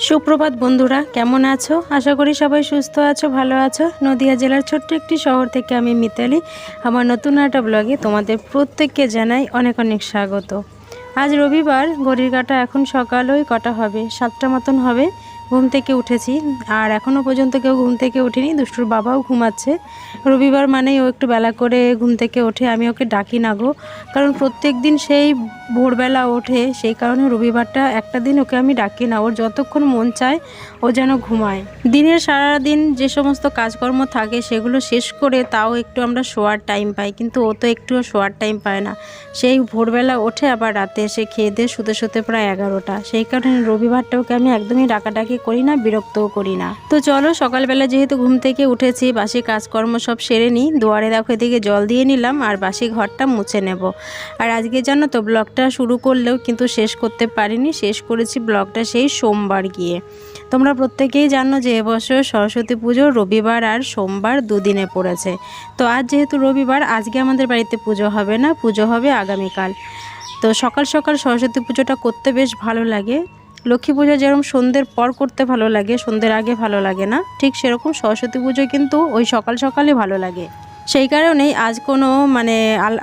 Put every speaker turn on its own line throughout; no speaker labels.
সুপ্রভাত বন্ধুরা, কেমন আছো? আশা করি সবাই সুস্থ আছো, ভালো আছো। নদিয়া জেলার ছোট্ট একটি শহর থেকে আমি মিতালি আমার নতুন একটা ব্লগে তোমাদের প্রত্যেককে জানাই অনেক অনেক স্বাগত। আজ রবিবার, ঘড়ির কাঁটা এখন সকাল ওই কটা হবে, 7টা মতন হবে। ঘুম থেকে উঠেছি আর এখনও পর্যন্ত কেউ ঘুম থেকে ওঠেনি। দুষ্টুর বাবাও ঘুমাচ্ছে। রবিবার মানেই ও একটু বেলা করে ঘুম থেকে ওঠে, আমি ওকে ডাকি না গো, কারণ প্রত্যেক দিন সেই ভোরবেলা ওঠে, সেই কারণে রবিবারটা একটা দিন ওকে আমি ডাকি না। ওর যতক্ষণ মন চায় ও যেন ঘুমায়। দিনের সারাদিন যে সমস্ত কাজকর্ম থাকে সেগুলো শেষ করে তাও একটু আমরা শোয়ার টাইম পাই, কিন্তু ও তো একটুও শোয়ার টাইম পায় না। সেই ভোরবেলা ওঠে, আবার রাতে এসে খেয়ে দিয়ে শুতে শুতে প্রায় 11টা। সেই কারণে রবিবারটা ওকে আমি একদমই ডাকাডাকি করি না, বিরক্তও করি না। তো চলো, সকালবেলা যেহেতু ঘুম থেকে উঠেছি, বাসি কাজকর্ম সব সেরে নিই। দুয়ারে দেখো এদিকে জল দিয়ে নিলাম আর বাসি ঘরটা মুছে নেব। আর আজকে জানো তো, ব্লগটা শুরু করলেও কিন্তু শেষ করতে পারিনি। শেষ করেছি ব্লগটা সেই সোমবার গিয়ে। তোমরা প্রত্যেকেই জানো যে এবছর সরস্বতী পুজো রবিবার আর সোমবার দুদিনে পড়েছে। তো আজ যেহেতু রবিবার, আজকে আমাদের বাড়িতে পুজো হবে না, পুজো হবে আগামীকাল। তো সকাল সকাল সরস্বতী পুজোটা করতে বেশ ভালো লাগে। লক্ষ্মী পুজো যেরকম সন্ধ্যের পর করতে ভালো লাগে, সন্ধ্যের আগে ভালো লাগে না, ঠিক সেরকম সরস্বতী পুজো কিন্তু ওই সকাল সকালই ভালো লাগে। সেই কারণেই আজ কোনো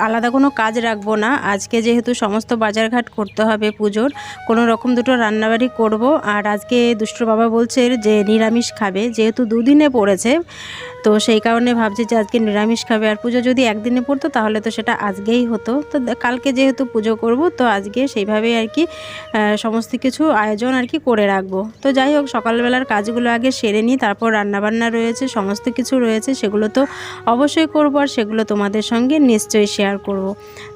আলাদা কোনো কাজ রাখবো না। আজকে যেহেতু সমস্ত বাজারঘাট করতে হবে পুজোর, কোনো রকম দুটো রান্নাবাড়ি করব। আর আজকে দুষ্টুর বাবা বলছে যে নিরামিষ খাবে, যেহেতু দুদিনে পড়েছে, তো সেই কারণে ভাবছি যে আজকে নিরামিষ খাবে। আর পুজো যদি একদিনে পড়তো তাহলে তো সেটা আজকেই হতো। তো কালকে যেহেতু পুজো করব, তো আজকে সেইভাবেই আর কি সমস্ত কিছু আয়োজন আর কি করে রাখবো। তো যাই হোক, সকালবেলার কাজগুলো আগে সেরে নিই, তারপর রান্নাবান্না রয়েছে, সমস্ত কিছু রয়েছে, সেগুলো তো অবশ্যই করবো, আর সেগুলো তোমাদের সঙ্গে নিশ্চয়ই শেয়ার করব।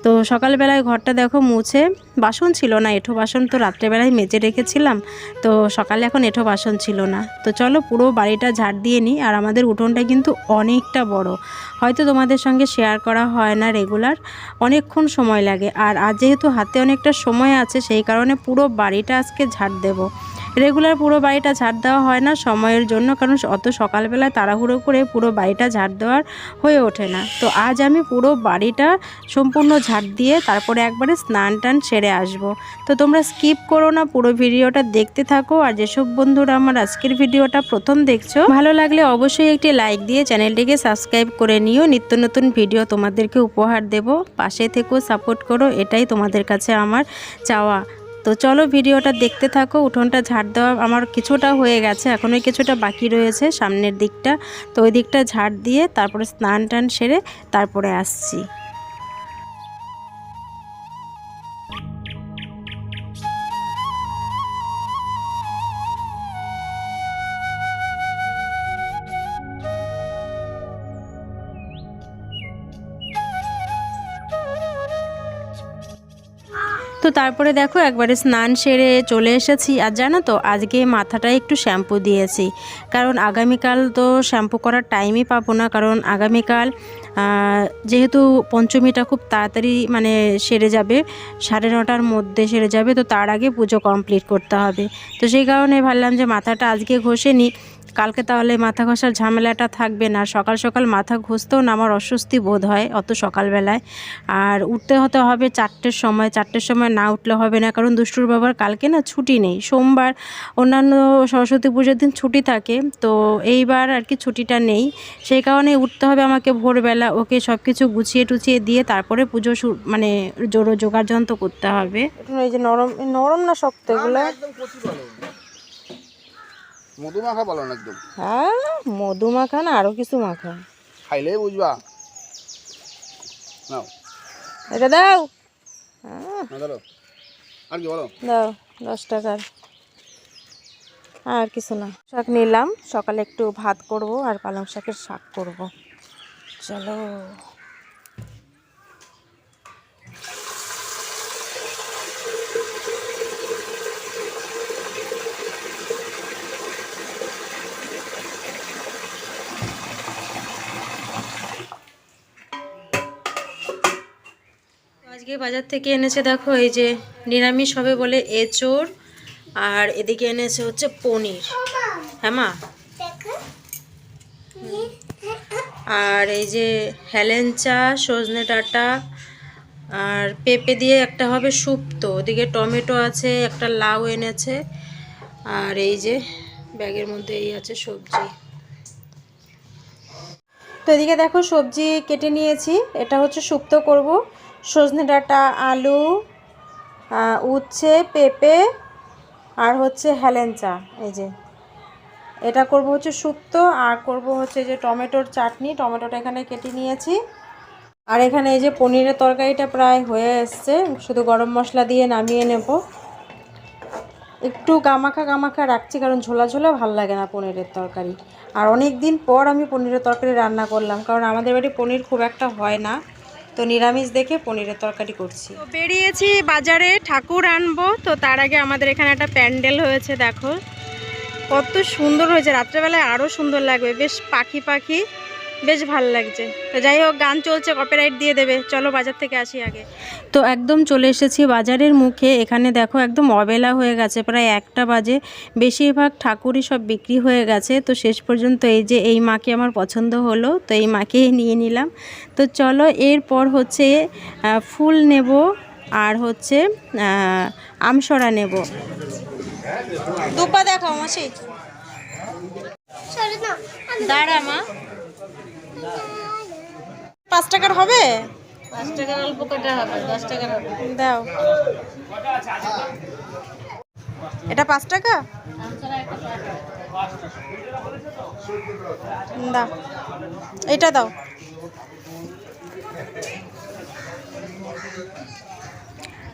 তো সকালবেলায় ঘরটা দেখো মুছে, বাসন ছিল না, এঁঠো বাসন তো রাত্রেবেলায় মেজে রেখেছিলাম, তো সকালে এখন এঁঠো বাসন ছিল না। তো চলো পুরো বাড়িটা ঝাড় দিয়ে নিই। আর আমাদের উঠোনটা কিন্তু অনেকটা বড়, হয়তো তোমাদের সঙ্গে শেয়ার করা হয় না রেগুলার, অনেকক্ষণ সময় লাগে। আর আজ যেহেতু হাতে অনেকটা সময় আছে, সেই কারণে পুরো বাড়িটা আজকে ঝাড় দেব। রেগুলার পুরো বাড়িটা ঝাড় দেওয়া হয় না সময়ের জন্য, কারণ অত সকালবেলায় তাড়াহুড়ো করে পুরো বাড়িটা ঝাড় দেওয়ার হয়ে ওঠে না। তো আজ আমি পুরো বাড়িটা সম্পূর্ণ ঝাড় দিয়ে তারপরে একবারে স্নান টান সেরে আসব। তো তোমরা স্কিপ করো না, পুরো ভিডিওটা দেখতে থাকো। আর যেসব বন্ধুরা আমার আজকের ভিডিওটা প্রথম দেখছো, ভালো লাগলে অবশ্যই একটি লাইক দিয়ে চ্যানেলটিকে সাবস্ক্রাইব করে নিও। নিত্য নতুন ভিডিও তোমাদেরকে উপহার দেব, পাশে থেকেও সাপোর্ট করো, এটাই তোমাদের কাছে আমার চাওয়া। তো চলো ভিডিওটা দেখতে থাকো। উঠোনটা ঝাড় দেওয়া আমার কিছুটা হয়ে গেছে, এখনও কিছুটা বাকি রয়েছে সামনের দিকটা। তো ওই দিকটা ঝাড় দিয়ে তারপরে স্নান টান সেরে তারপরে আসছি। তো তারপরে দেখো একবারে স্নান সেরে চলে এসেছি। আর জানো তো, আজকে মাথাটায় একটু শ্যাম্পু দিয়েছি, কারণ আগামীকাল তো শ্যাম্পু করার টাইমই পাবো না। কারণ আগামীকাল যেহেতু পঞ্চমীটা খুব তাড়াতাড়ি মানে সেরে যাবে, 9:30টার মধ্যে সেরে যাবে, তো তার আগে পুজো কমপ্লিট করতে হবে। তো সেই কারণে ভাবলাম যে মাথাটা আজকে ঘষে নিই, কালকে তাহলে মাথা ঘষার ঝামেলাটা থাকবে না। সকাল সকাল মাথা ঘষতেও না আমার অস্বস্তি বোধ হয় অত সকালবেলায়। আর উঠতে হতে হবে 4টের সময়, 4টের সময় না উঠলে হবে না, কারণ দুষ্টুর বাবার কালকে না ছুটি নেই, সোমবার, অন্যান্য সরস্বতী পুজোর দিন ছুটি থাকে, তো এইবার আর কি ছুটিটা নেই। সেই কারণে উঠতে হবে আমাকে ভোরবেলা, ওকে সব কিছু গুছিয়ে টুছিয়ে দিয়ে তারপরে পুজো মানে জোগাড় যন্ত্র করতে হবে। এই যে নরম নরম না শক্ত এগুলো,
মধু মাখা বলো না একদম।
হ্যাঁ মধু মাখা না আরো কিছু মাখা,
খাইলে বুঝবা। নাও
এটা দাও,
না ধরো, আর কি বলো,
দাও 10 টাকার। আর কিছু না, শাক নিলাম, সকালে একটু ভাত করব আর পালং শাকের শাক করব। চলো আজকে বাজার থেকে এনেছে দেখো, এই যে নিরামিষ হবে বলে এঁচোড়, আর এদিকে এনেছে হচ্ছে পনির। হ্যাঁ মা, আর এই যে হেলেঞ্চা, সজনে ডাঁটা আর পেঁপে দিয়ে একটা হবে শুক্তো, ওদিকে টমেটো আছে, একটা লাউ এনেছে, আর এই যে ব্যাগের মধ্যে এই আছে সবজি। তো এদিকে দেখো সবজি কেটে নিয়েছি, এটা হচ্ছে শুক্তো করব। সজনে ডাঁটা, আলু, উচ্ছে, পেঁপে আর হচ্ছে হেলেঞ্চা, এই যে এটা করব হচ্ছে শুক্তো। আর করব হচ্ছে যে টমেটোর চাটনি, টমেটোটা এখানে কেটে নিয়েছি। আর এখানে এই যে পনিরের তরকারিটা প্রায় হয়ে এসছে, শুধু গরম মশলা দিয়ে নামিয়ে নেব। একটু গামাখা গামাখা রাখছি, কারণ ঝোলা ঝোলা ভালো লাগে না পনিরের তরকারি। আর অনেক দিন পর আমি পনিরের তরকারি রান্না করলাম, কারণ আমাদের বাড়ি পনির খুব একটা হয় না, তো নিরামিষ দেখে পনিরের তরকারি করছি। তো বেরিয়েছি বাজারে ঠাকুর আনবো, তো তার আগে আমাদের এখানে একটা প্যান্ডেল হয়েছে, দেখো কত সুন্দর হয়েছে। রাত্রেবেলায় আরও সুন্দর লাগবে, বেশ পাখি পাখি, বেশ ভালো লাগছে। তো যাই হোক, গান চলছে, কপিরাইট দিয়ে দেবে। চলো বাজার থেকে আসি আগে। তো একদম চলে এসেছি বাজারের মুখে। এখানে দেখো একদম অবেলা হয়ে গেছে, প্রায় 1টা বাজে। বেশিরভাগ ঠাকুরই সব বিক্রি হয়ে গেছে। তো শেষ পর্যন্ত এই যে এই মাকে আমার পছন্দ হলো, তো এই মাকেই নিয়ে নিলাম। তো চলো, এরপর হচ্ছে ফুল নেব আর হচ্ছে আমসরা নেব। দুপা দেখো মাসি, দাঁড়া মা। 5 টাকার হবে? 5 টাকার অল্প কটা হবে, 10 টাকার হবে। দাও, এটা 5 টাকা দাও, এটা দাও।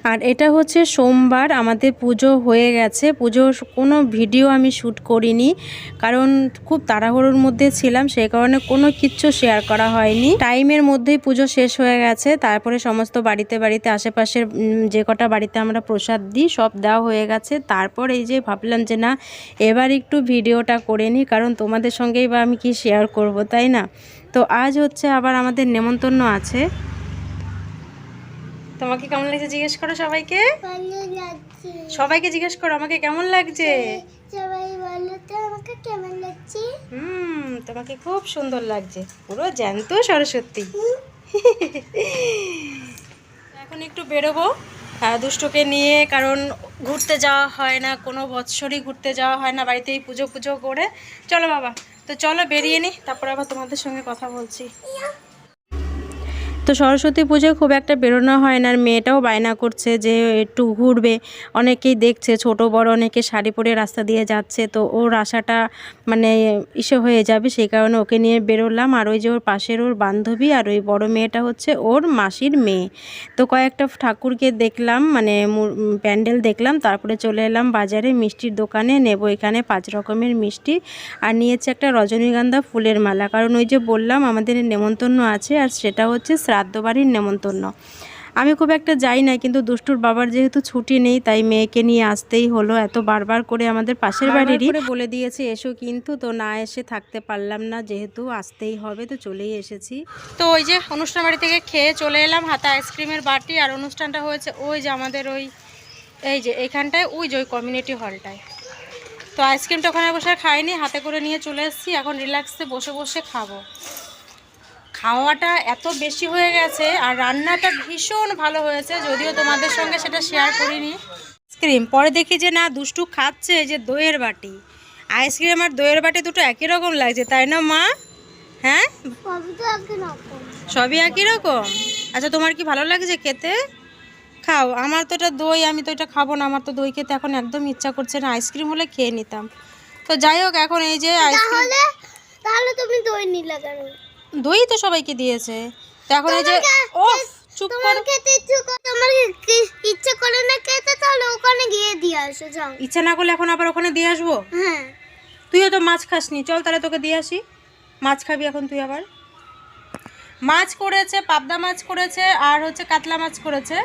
আর এটা হচ্ছে সোমবার, আমাদের পুজো হয়ে গেছে। পুজোর কোনো ভিডিও আমি শ্যুট করিনি, কারণ খুব তাড়াহুড়োর মধ্যে ছিলাম, সেই কারণে কোনো কিচ্ছু শেয়ার করা হয়নি। টাইমের মধ্যেই পুজো শেষ হয়ে গেছে। তারপরে সমস্ত বাড়িতে বাড়িতে আশেপাশের যে কটা বাড়িতে আমরা প্রসাদ দিই সব দেওয়া হয়ে গেছে। তারপর এই যে ভাবলাম যে না, এবার একটু ভিডিওটা করে নিই, কারণ তোমাদের সঙ্গেই বা আমি কি শেয়ার করব, তাই না? তো আজ হচ্ছে আবার আমাদের নেমন্তন্ন আছে। তোমাকে কেমন লাগছে জিজ্ঞেস করো সবাইকে। ভালো লাগছে। সবাইকে জিজ্ঞেস করো আমাকে কেমন লাগছে। সবাই বলো তো আমাকে কেমন লাগছে। তোমাকে খুব সুন্দর লাগছে, পুরো জ্যান্ত সরস্বতী। এখন একটু বেরোবো দুষ্টুকে নিয়ে, কারণ ঘুরতে যাওয়া হয় না, কোনো বৎসরই ঘুরতে যাওয়া হয় না, বাড়িতেই পুজো পুজো করে। চলো বাবা, তো চলো বেরিয়ে নি, তারপর আবার তোমাদের সঙ্গে কথা বলছি। তো সরস্বতী পুজোয় খুব একটা বেরোনো হয় না, আর মেয়েটাও বায়না করছে যে একটু ঘুরবে। অনেকেই দেখছে ছোট বড় অনেকে শাড়ি পরে রাস্তা দিয়ে যাচ্ছে, তো ওর আশাটা মানে ইসে হয়ে যাবে, সেই কারণে ওকে নিয়ে বেরোলাম। আর ওই যে ওর পাশের ওর বান্ধবী আর ওই বড় মেয়েটা হচ্ছে ওর মাসির মেয়ে। তো কয়েকটা ঠাকুরকে দেখলাম, মানে প্যান্ডেল দেখলাম, তারপরে চলে এলাম বাজারে মিষ্টির দোকানে, নেব এখানে 5 রকমের মিষ্টি। আর নিয়েছে একটা রজনীগন্ধা ফুলের মালা, কারণ ওই যে বললাম আমাদের নেমন্তন্ন আছে, আর সেটা হচ্ছে শ্রাদ্ধ বাড়ির নেমন্তন্ন। আমি খুব একটা যাই না, কিন্তু দুষ্টুর বাবার যেহেতু ছুটি নেই, তাই মেয়েকে নিয়ে আসতেই হলো। এত বারবার করে আমাদের পাশের বাড়িরই বলে দিয়েছে এসো, কিন্তু তো না এসে থাকতে পারলাম না, যেহেতু আসতেই হবে, তো চলেই এসেছি। তো ওই যে অনুষ্ঠান বাড়ি থেকে খেয়ে চলে এলাম, হাতে আইসক্রিমের বাটি। আর অনুষ্ঠানটা হয়েছে ওই যে আমাদের ওই এই যে এইখানটায়, ওই যে ওই কমিউনিটি হলটায়। তো আইসক্রিমটা ওখানে বসে খাইনি, হাতে করে নিয়ে চলে এসেছি। এখন রিল্যাক্সে বসে বসে খাবো। খাওয়াটা এত বেশি হয়ে গেছে, আর রান্নাটা ভীষণ ভালো হয়েছে, যদিও তোমাদের সঙ্গে সেটা শেয়ার করিনি। আইসক্রিম পরে দেখি যে না, দুষ্টু খাচ্ছে এই যে দইয়ের বাটি। আইসক্রিম আর দইয়ের বাটি দুটো একই রকম লাগছে, তাই না মা? হ্যাঁ, সবই একই রকম। আচ্ছা, তোমার কি ভালো লাগছে খেতে? খাও। আমার তো এটা দই, আমি তো এটা খাবো না, আমার তো দই খেতে এখন একদম ইচ্ছা করছে না। আইসক্রিম হলে খেয়ে নিতাম। তো যাই হোক, এখন এই যে আইসক্রিম।
তাহলে তুমি দই নিলে কেন?
দই তো সবাইকে দিয়েছে। তো এখন এই যে ও চুপ কর।
খেতে তোমার ইচ্ছা করে না খেতে, তাহলে ওখানে গিয়ে দিয়ে আসো যাও।
ইচ্ছা না করলে এখন আবার ওখানে দিয়ে আসবো?
হ্যাঁ।
তুইও তো মাছ খাসনি, চল তাহলে তোকে দিয়ে আসি। মাছ খাবি এখন তুই আবার? মাছ করেছে, পাবদা মাছ করেছে, আর হচ্ছে কাতলা মাছ করেছে।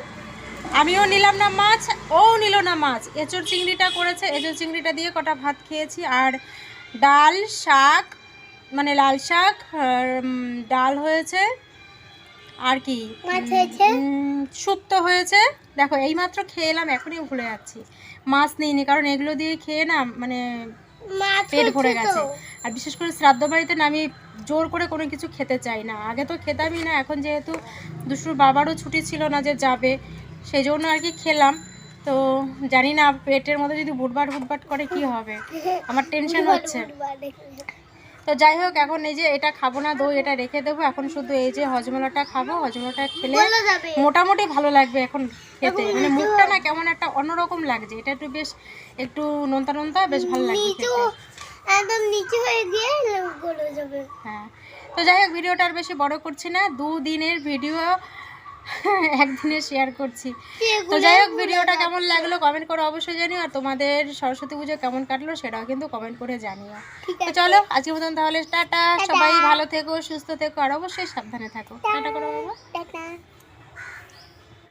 আমিও নিলাম না মাছ, ও নিল না মাছ। এঁচোড় চিংড়িটা করেছে, এঁচোড় চিংড়িটা দিয়ে কটা ভাত খেয়েছি। আর ডাল, শাক, মানে লাল শাক, ডাল হয়েছে, আর কি শুক্তো হয়েছে। দেখো এইমাত্র খেয়ে এলাম, এখনই ভুলে যাচ্ছি। মাছ নিইনি, কারণ এগুলো দিয়ে খেয়ে না মানে পেট ভরে গেছে। আর বিশেষ করে শ্রাদ্ধ বাড়িতে না আমি জোর করে কোনো কিছু খেতে চাই না। আগে তো খেতামই না, এখন যেহেতু দুষ্টুর বাবারও ছুটি ছিল না যে যাবে, সেই জন্য আর কি খেলাম। তো জানি না পেটের মধ্যে যদি বুটবাট করে কি হবে, আমার টেনশন হচ্ছে। তো যাই হোক, এখন এই যে এটা খাবো না, দই এটা রেখে দেবো। এখন শুধু এই যে হজমলাটা খাবো, হজমলাটা খেলে মোটামুটি ভালো লাগবে এখন খেতে। মানে মুখটা না কেমন একটা অন্যরকম লাগছে, এটা একটু বেশ একটু নোনতা নোনতা, বেশ ভালো লাগবে খেতে।
একদম নিচে হয়ে গিয়ে গলে যাবে।
হ্যাঁ, তো যাই হোক, ভিডিওটা আর বেশি বড় করছি না, 2 দিনের ভিডিও একদিনে শেয়ার করছি। তো যাই হোক, ভিডিওটা কেমন লাগলো কমেন্ট করে অবশ্যই জানিও, আর তোমাদের সরস্বতী পুজো কেমন কাটলো সেটাও কিন্তু কমেন্ট করে জানিও। তো চলো আজকের মতন তাহলে টাটা, সবাই ভালো থেকো, সুস্থ থেকো, আর অবশ্যই সাবধানে থাকো। টাটা করো বাবা।
টাটা।